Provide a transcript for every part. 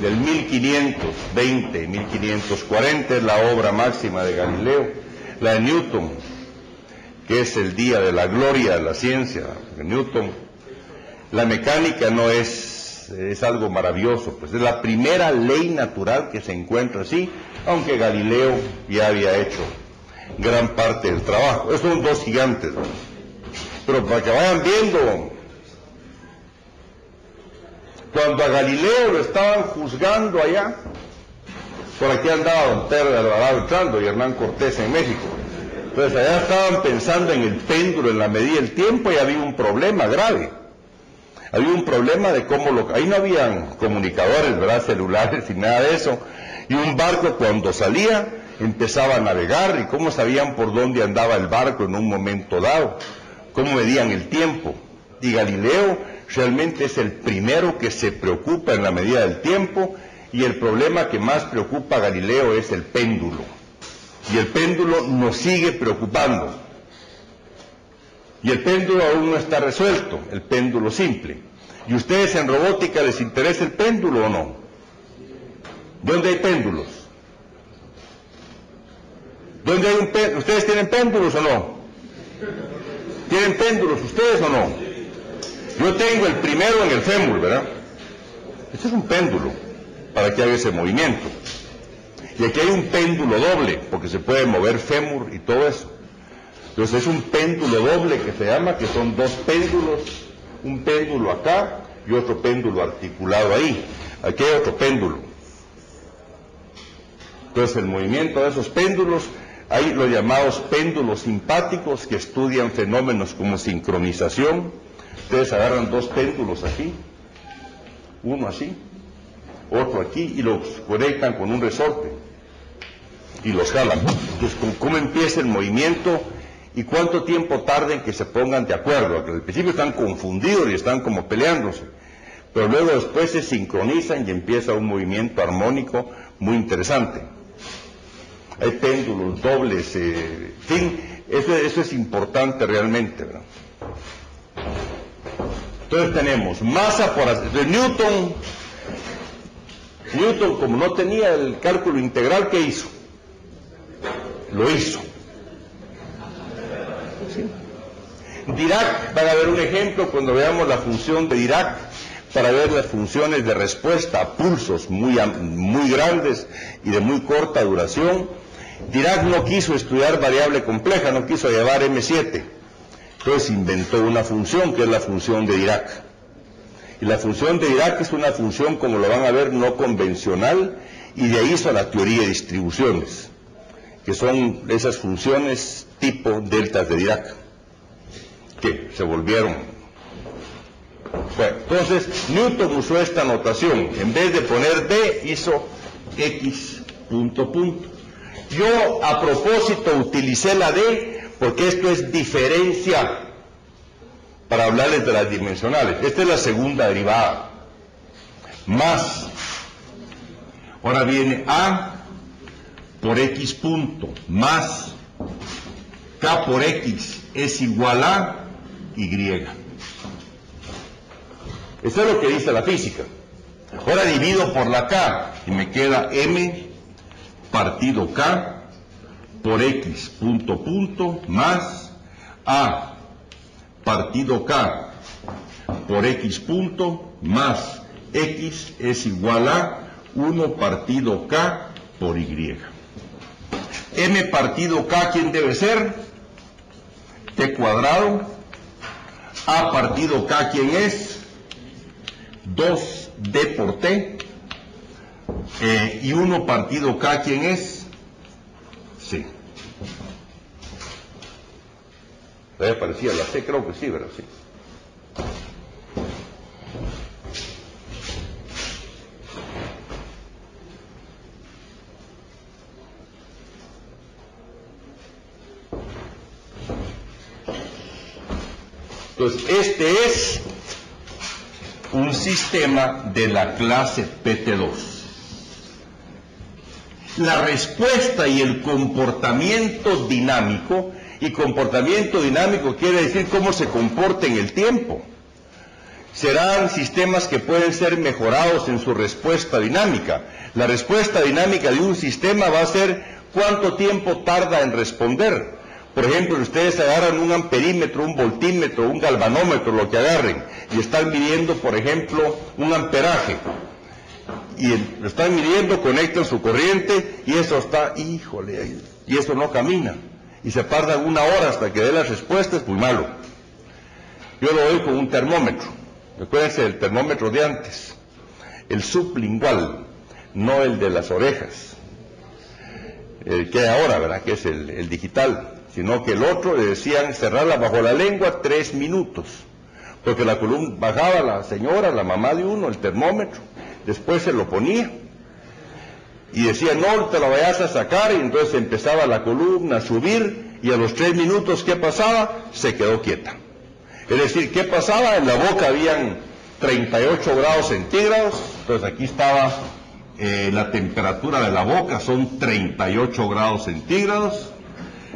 del 1520, 1540, es la obra máxima de Galileo. La de Newton, que es el día de la gloria de la ciencia de Newton. La mecánica no es algo maravilloso, pues es la primera ley natural que se encuentra así, aunque Galileo ya había hecho gran parte del trabajo. Estos son dos gigantes, ¿no? Pero para que vayan viendo, cuando a Galileo lo estaban juzgando allá, por aquí andaba don Pedro de Alvarado entrando y Hernán Cortés en México. Entonces allá estaban pensando en el péndulo, en la medida del tiempo, y había un problema grave. Había un problema de cómo ahí no habían comunicadores, ¿verdad?, celulares y nada de eso. Y un barco cuando salía empezaba a navegar, y cómo sabían por dónde andaba el barco en un momento dado, cómo medían el tiempo. Y Galileo realmente es el primero que se preocupa en la medida del tiempo, y el problema que más preocupa a Galileo es el péndulo. Y el péndulo nos sigue preocupando. Y el péndulo aún no está resuelto, el péndulo simple. ¿Y ustedes en robótica les interesa el péndulo o no? ¿Dónde hay péndulos? ¿Dónde hay un péndulo? ¿Ustedes tienen péndulos o no? ¿Tienen péndulos ustedes o no? Yo tengo el primero en el fémur, ¿verdad? Este es un péndulo, para que haga ese movimiento. Y aquí hay un péndulo doble, porque se puede mover fémur y todo eso. Entonces es un péndulo doble que se llama, que son dos péndulos, un péndulo acá y otro péndulo articulado ahí. Aquí hay otro péndulo. Entonces el movimiento de esos péndulos, hay los llamados péndulos simpáticos que estudian fenómenos como sincronización. Ustedes agarran dos péndulos aquí, uno así, otro aquí, y los conectan con un resorte y los jalan. Entonces, ¿cómo empieza el movimiento y cuánto tiempo tarda en que se pongan de acuerdo? Al principio están confundidos y están como peleándose, pero luego después se sincronizan y empieza un movimiento armónico muy interesante. Hay péndulos dobles, en fin, eso es importante realmente, ¿verdad? Entonces tenemos masa de Newton, como no tenía el cálculo integral, ¿qué hizo? Lo hizo. ¿Sí? Dirac, van a ver un ejemplo cuando veamos la función de Dirac, para ver las funciones de respuesta a pulsos muy grandes y de muy corta duración. Dirac no quiso estudiar variable compleja, no quiso llevar M7. Entonces inventó una función que es la función de Dirac. Y la función de Dirac es una función, como lo van a ver, no convencional, y de ahí hizo la teoría de distribuciones, que son esas funciones tipo deltas de Dirac, que se volvieron. Bueno, entonces Newton usó esta notación. En vez de poner D, hizo X punto punto. Yo a propósito utilicé la D porque esto es diferencia para hablarles de las dimensionales. Esta es la segunda derivada. Más. Ahora viene A por X punto más K por X es igual a Y. Eso es lo que dice la física. Ahora divido por la K y me queda M partido K por X punto punto más A partido K por X punto más X es igual a 1 partido K por Y. M partido K, ¿quién debe ser? T cuadrado. A partido K, ¿quién es? 2D por T. Y 1 partido K, ¿quién es? C. ¿Le parecía la C? Creo que sí, ¿verdad? Sí. Entonces, este es un sistema de la clase PT2. La respuesta y el comportamiento dinámico, y comportamiento dinámico quiere decir cómo se comporta en el tiempo. serán sistemas que pueden ser mejorados en su respuesta dinámica. La respuesta dinámica de un sistema va a ser cuánto tiempo tarda en responder. Por ejemplo, ustedes agarran un amperímetro, un voltímetro, un galvanómetro, lo que agarren, y están midiendo, por ejemplo, un amperaje. Y lo están midiendo, conectan su corriente, y eso está, híjole, y eso no camina. Y se tarda 1 hora hasta que dé las respuestas, muy malo. Yo lo doy con un termómetro. Recuérdense del termómetro de antes, el sublingual, no el de las orejas, el que hay ahora, ¿verdad?, que es el digital, sino que el otro le decían cerrarla bajo la lengua 3 minutos, porque la columna bajaba la señora, la mamá de uno, el termómetro, después se lo ponía, y decía, no te lo vayas a sacar, y entonces empezaba la columna a subir, y a los 3 minutos, ¿qué pasaba? Se quedó quieta. Es decir, ¿qué pasaba? En la boca habían 38 grados centígrados, entonces aquí estaba la temperatura de la boca, son 38 grados centígrados,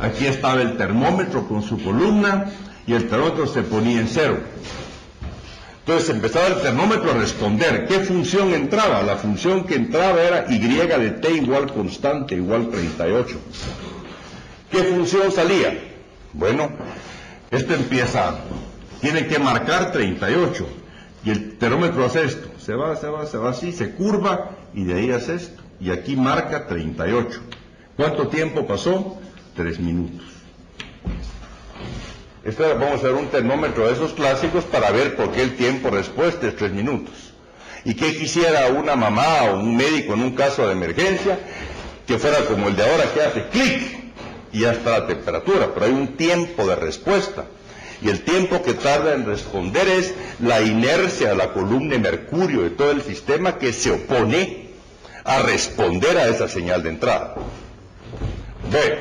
aquí estaba el termómetro con su columna, y el termómetro se ponía en 0. Entonces empezaba el termómetro a responder. ¿Qué función entraba? La función que entraba era Y de T igual constante, igual 38. ¿Qué función salía? Bueno, esto empieza, tiene que marcar 38, y el termómetro hace esto, se va así, se curva, y de ahí hace esto, y aquí marca 38. ¿Cuánto tiempo pasó? 3 minutos. Vamos a ver un termómetro de esos clásicos para ver por qué el tiempo de respuesta es 3 minutos. ¿Y qué quisiera una mamá o un médico en un caso de emergencia? Que fuera como el de ahora, que hace clic y ya está la temperatura, pero hay un tiempo de respuesta. Y el tiempo que tarda en responder es la inercia de la columna de mercurio de todo el sistema que se opone a responder a esa señal de entrada. Bueno,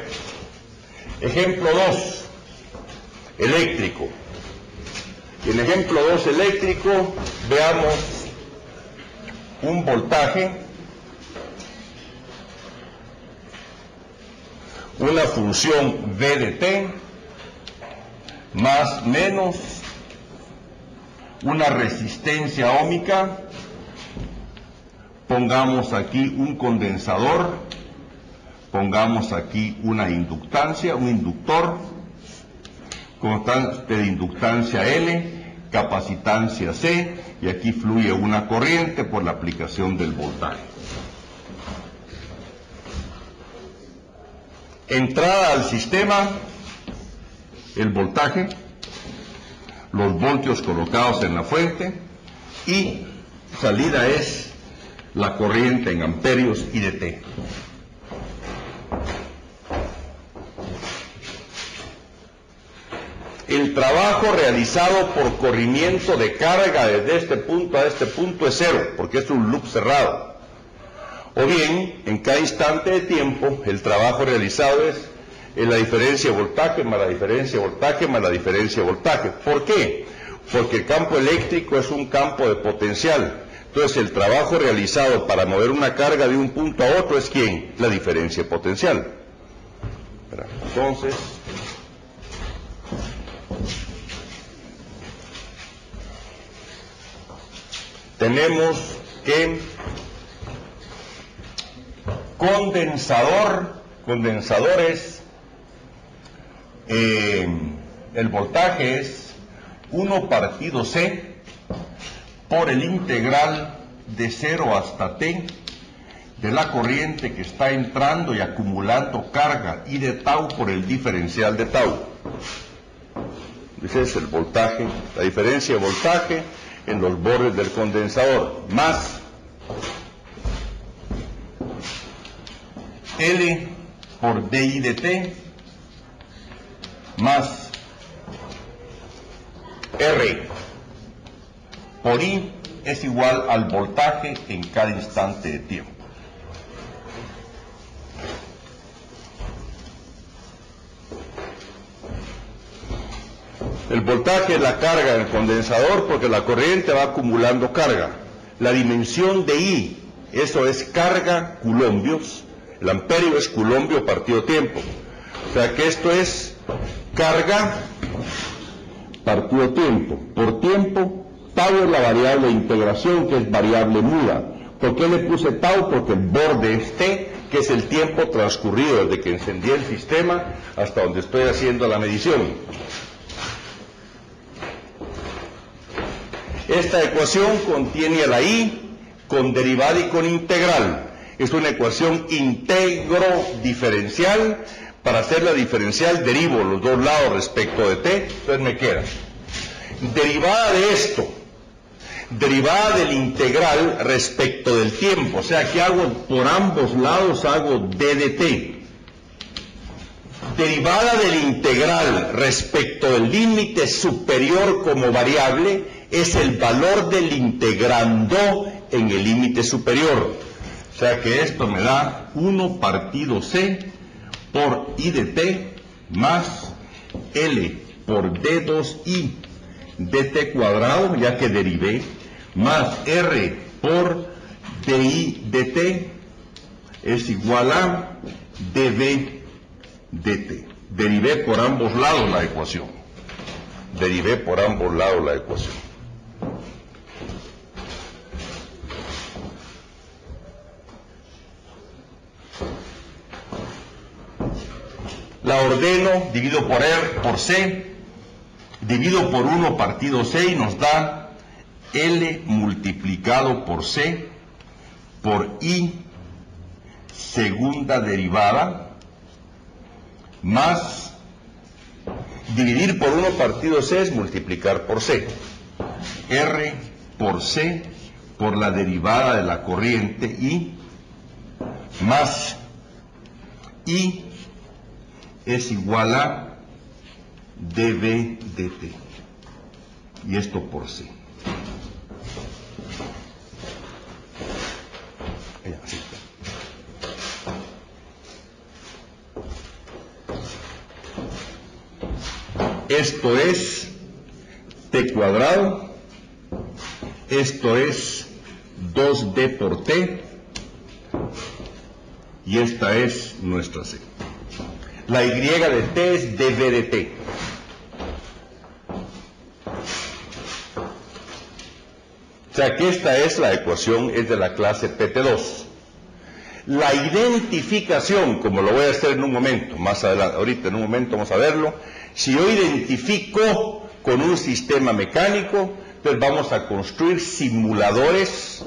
ejemplo 2, eléctrico. En ejemplo 2 eléctrico, veamos un voltaje, una función V de T, más menos una resistencia óhmica, pongamos aquí un condensador, pongamos aquí una inductancia, un inductor, constante de inductancia L, capacitancia C, y aquí fluye una corriente por la aplicación del voltaje. Entrada al sistema, el voltaje, los voltios colocados en la fuente, y salida es la corriente en amperios y de T. El trabajo realizado por corrimiento de carga desde este punto a este punto es 0, porque es un loop cerrado. O bien, en cada instante de tiempo, el trabajo realizado es la diferencia de voltaje más la diferencia de voltaje más la diferencia de voltaje. ¿Por qué? Porque el campo eléctrico es un campo de potencial. Entonces, el trabajo realizado para mover una carga de un punto a otro es ¿quién? La diferencia potencial. Entonces, tenemos que condensador es, el voltaje es 1 partido C por el integral de 0 hasta T de la corriente que está entrando y acumulando carga I de tau por el diferencial de tau. Ese es el voltaje, la diferencia de voltaje en los bordes del condensador, más L por dI de T, más R por I es igual al voltaje en cada instante de tiempo. El voltaje es la carga del condensador porque la corriente va acumulando carga. La dimensión de I, eso es carga coulombios, el amperio es coulombio partido tiempo. O sea que esto es carga partido tiempo. Por tiempo Tau es la variable de integración, que es variable muda. ¿Por qué le puse tau? Porque el borde es t, que es el tiempo transcurrido desde que encendí el sistema hasta donde estoy haciendo la medición. Esta ecuación contiene a la i con derivada y con integral. Es una ecuación íntegro diferencial. Para hacer la diferencial derivo los dos lados respecto de t, entonces me queda derivada de esto, derivada del integral respecto del tiempo, o sea que hago por ambos lados, hago d de t. Derivada del integral respecto del límite superior como variable es el valor del integrando en el límite superior. O sea que esto me da 1 partido c por i de t más L por D2i dt cuadrado, ya que derivé, más R por DI dt es igual a dV dt. Derivé por ambos lados la ecuación. Derivé por ambos lados la ecuación. La ordeno, divido por R por C, divido por 1 partido C y nos da L multiplicado por C por I segunda derivada más dividir por 1 partido C es multiplicar por C. R por C por la derivada de la corriente I más I es igual a dV dt. Y esto por C. Esto es t cuadrado. Esto es 2d por t. Y esta es nuestra C. La y de t es dv de t. O sea que esta es la ecuación, es de la clase PT2. La identificación, como lo voy a hacer en un momento, más adelante, ahorita en un momento vamos a verlo, si yo identifico con un sistema mecánico, entonces vamos a construir simuladores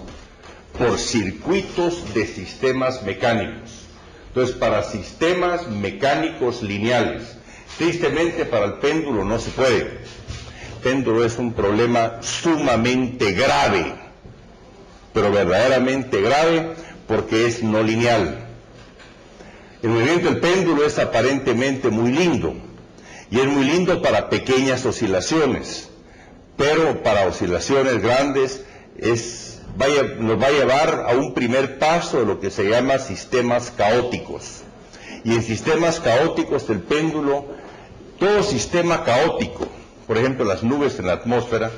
por circuitos de sistemas mecánicos. Entonces, para sistemas mecánicos lineales, tristemente para el péndulo no se puede. El péndulo es un problema sumamente grave, pero verdaderamente grave porque es no lineal. El movimiento del péndulo es aparentemente muy lindo, y es muy lindo para pequeñas oscilaciones, pero para oscilaciones grandes nos va a llevar a un primer paso de lo que se llama sistemas caóticos. Y en sistemas caóticos del péndulo, todo sistema caótico, por ejemplo las nubes en la atmósfera,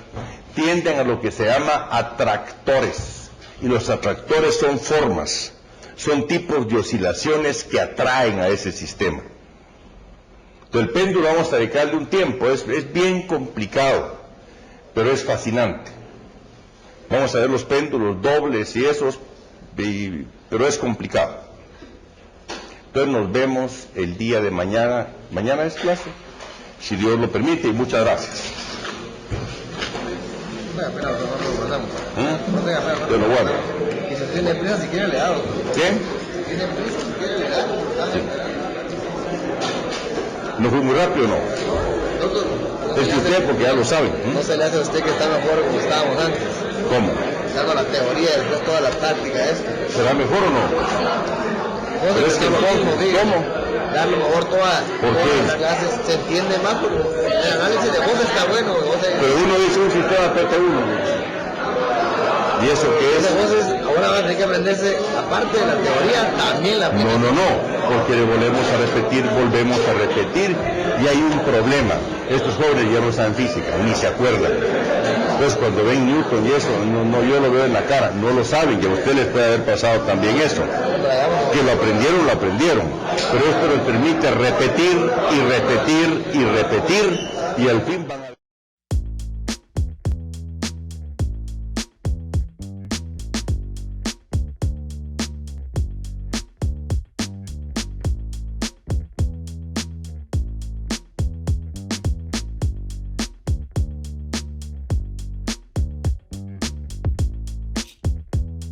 tienden a lo que se llama atractores. Y los atractores son formas, son tipos de oscilaciones que atraen a ese sistema. Entonces el péndulo vamos a dedicarle un tiempo, es bien complicado, pero fascinante. Vamos a ver los péndulos dobles y esos, pero es complicado. Entonces nos vemos el día de mañana. Mañana es clase, si Dios lo permite, y muchas gracias. Yo lo guardo. Y si tiene prisa, si quiere le hago. ¿Qué? Si tiene prisa, si quiere le hago. Sí. ¿No fue muy rápido o no? Es que usted, porque ya lo sabe. No se le hace a usted que está mejor como estábamos antes. ¿Cómo? Dando la teoría, después toda la táctica esta. ¿Será mejor o no? Pero es que ¿cómo? Dar lo mejor todas las clases, se entiende más porque el análisis de voz está bueno. Pero uno dice un sistema PT1. ¿Y eso qué es? Entonces, ahora van a tener que aprenderse, aparte de la teoría, también la práctica. No, porque le volvemos a repetir, y hay un problema. Estos jóvenes ya no saben física, ni se acuerdan. Entonces, cuando ven Newton y eso, yo lo veo en la cara, no lo saben, y a usted les puede haber pasado también eso. Que lo aprendieron. Pero esto les permite repetir, y al fin van a...